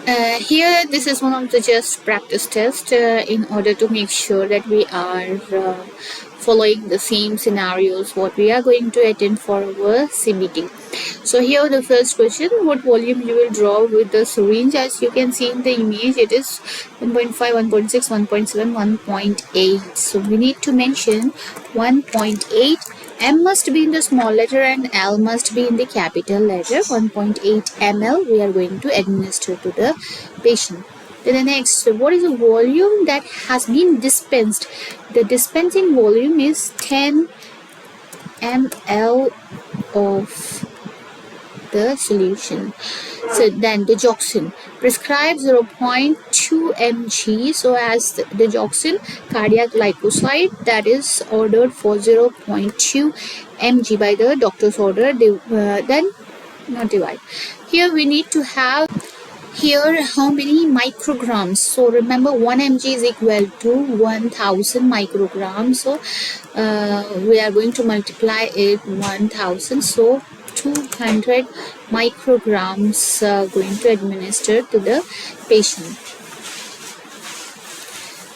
Here, this is one of the just practice test in order to make sure that we are following the same scenarios what we are going to attend for our CBT. So here the first question, what volume you will draw with the syringe? As you can see in the image, it is 1.5, 1.6, 1.7, 1.8. So we need to mention 1.8. M must be in the small letter and L must be in the capital letter. 1.8 ml we are going to administer to the patient. Then the next, what is the volume that has been dispensed? The dispensing volume is 10 ml of the solution. So then digoxin, prescribe 0.2 mg. So as the digoxin cardiac glycoside, that is ordered for 0.2 mg by the doctor's order. Then not divide. Here we need to have here how many micrograms. So remember 1 mg is equal to 1000 micrograms. So we are going to multiply it 1000. So 200 micrograms going to administer to the patient.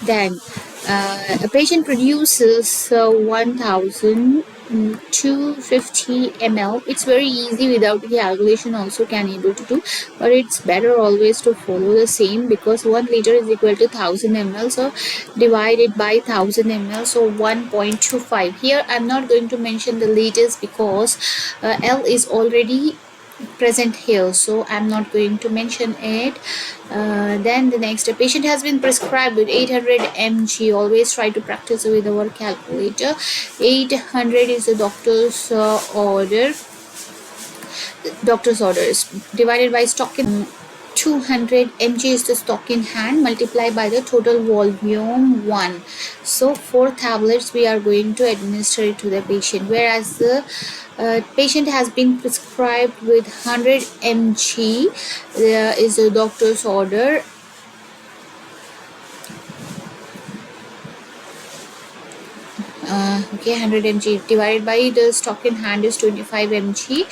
Then a patient produces 1250 ml. It's very easy without the calculation also can able to do, but it's better always to follow the same because 1 liter is equal to 1000 ml. So divide it by 1000 ml, so 1.25. Here I'm not going to mention the liters because L is already present here, so I'm not going to mention it. Then the next, a patient has been prescribed with 800 mg. Always try to practice with our calculator. 800 is the doctor's order. Doctor's order is divided by stock in 200 mg is the stock in hand, multiplied by the total volume 1. So 4 tablets we are going to administer it to the patient, whereas the patient has been prescribed with 100 mg. There is a doctor's order. Okay, 100 mg divided by the stock in hand is 25 mg.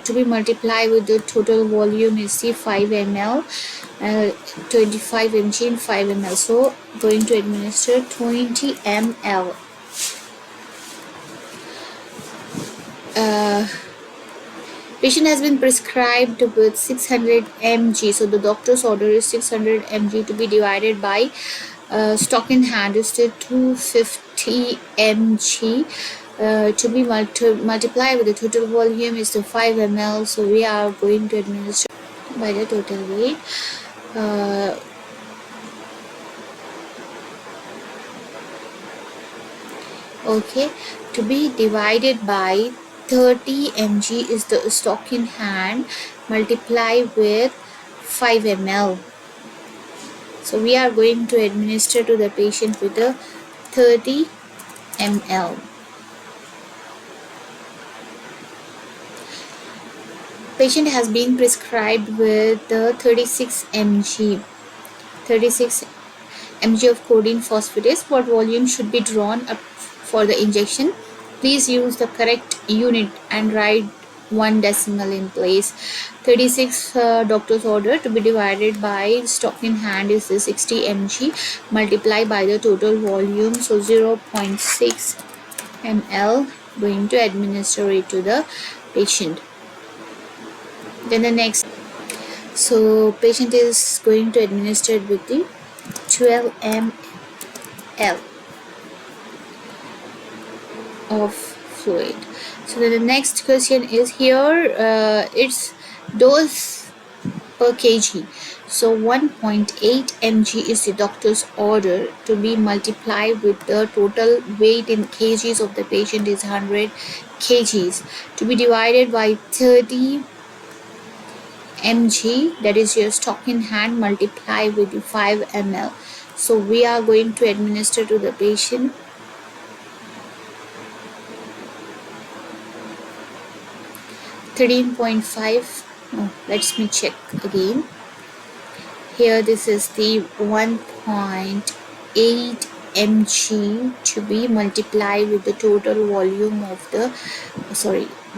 To be multiplied with the total volume is the 5 ml. 25 mg and 5 ml. So going to administer 20 ml. Patient has been prescribed with 600 mg. So the doctor's order is 600 mg to be divided by stock in hand is the 250 mg. To be multiplied with the total volume is the 5 ml. So we are going to administer by the total weight. Okay, to be divided by 30 mg is the stock in hand, multiply with 5 ml. So we are going to administer to the patient with the 30 ml. Patient has been prescribed with the 36 mg. 36 mg of codeine phosphatase. What volume should be drawn up for the injection? Please use the correct unit and write 1 decimal in place. 36 doctor's order to be divided by stock in hand is the 60 mg, multiplied by the total volume, so 0.6 ml going to administer it to the patient. Then the next, so patient is going to administer it with the 12 ml of fluid. So then the next question is here, it's dose per kg. So 1.8 mg is the doctor's order to be multiplied with the total weight in kgs of the patient is 100 kgs to be divided by 30 mg, that is your stock in hand, multiply with the 5 ml. So we are going to administer to the patient 13.5. Let me check again. Here this is the 1.8 mg to be multiplied with the total volume of the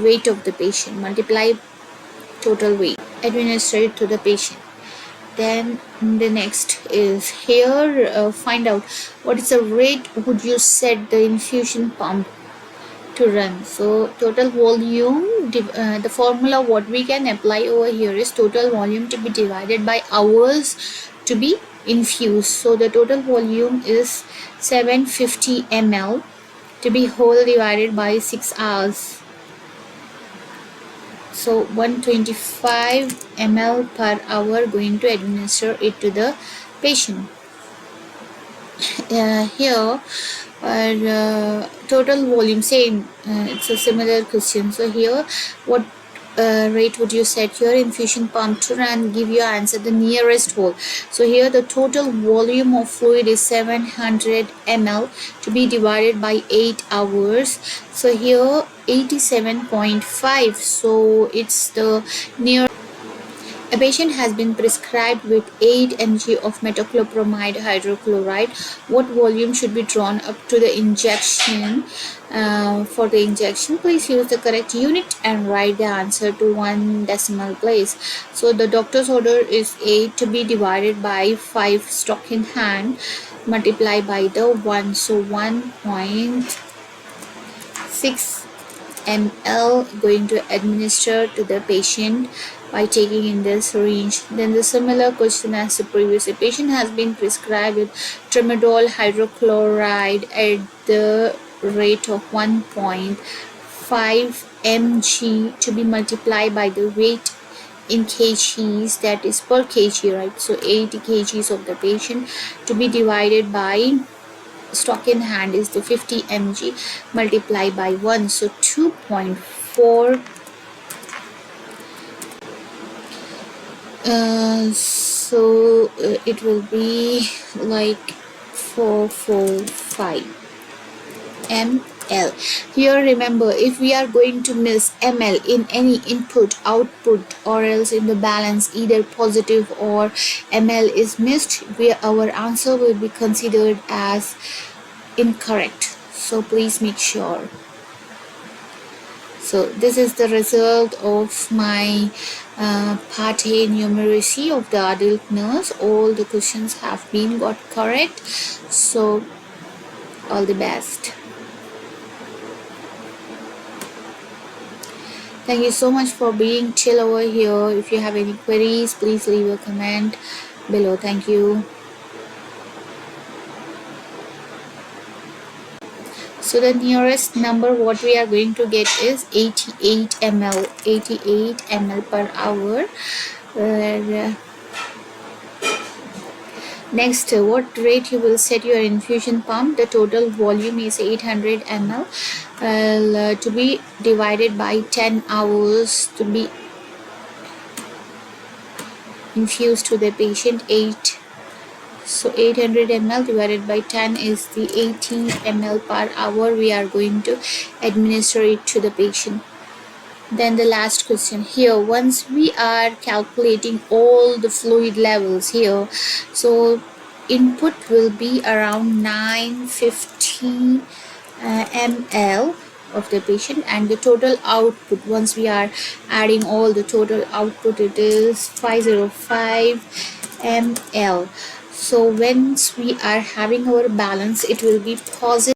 weight of the patient, multiply total weight, administer it to the patient. Then the next is here, find out what is the rate would you set the infusion pump to run. So total volume, the formula what we can apply over here is total volume to be divided by hours to be infused. So the total volume is 750 ml to be whole divided by 6 hours. So 125 ml per hour going to administer it to the patient. Here our total volume, same, it's a similar question. So here what rate would you set your infusion pump to run? Give your answer the nearest whole. So here the total volume of fluid is 700 ml to be divided by 8 hours. So here 87.5, so it's the near. A patient has been prescribed with 8 mg of metoclopramide hydrochloride. What volume should be drawn up to the injection? For the injection, please use the correct unit and write the answer to one decimal place. So the doctor's order is 8 to be divided by 5 stock in hand multiplied by the 1. So 1.6 ml going to administer to the patient by taking in this range. Then the similar question as the previous. A patient has been prescribed with tramadol hydrochloride at the rate of 1.5 mg to be multiplied by the weight in kgs, that is per kg, right? So 80 kgs of the patient to be divided by stock in hand is the 50 mg multiplied by 1. So 2.4. It will be like 445 ml. Here remember, if we are going to miss ml in any input output or else in the balance, either positive or ml is missed, our answer will be considered as incorrect. So please make sure. So this is the result of my part A numeracy of the adult nurse. All the questions have been got correct. So all the best. Thank you so much for being till over here. If you have any queries, please leave a comment below. Thank you. So the nearest number what we are going to get is 88 ml, 88 ml per hour. Next, what rate you will set your infusion pump? The total volume is 800 ml to be divided by 10 hours to be infused to the patient. 8. So 800 ml divided by 10 is the 80 ml per hour we are going to administer it to the patient. Then the last question here, once we are calculating all the fluid levels here, so input will be around 950 ml of the patient, and the total output, once we are adding all the total output, it is 505 ml. So once we are having our balance, it will be positive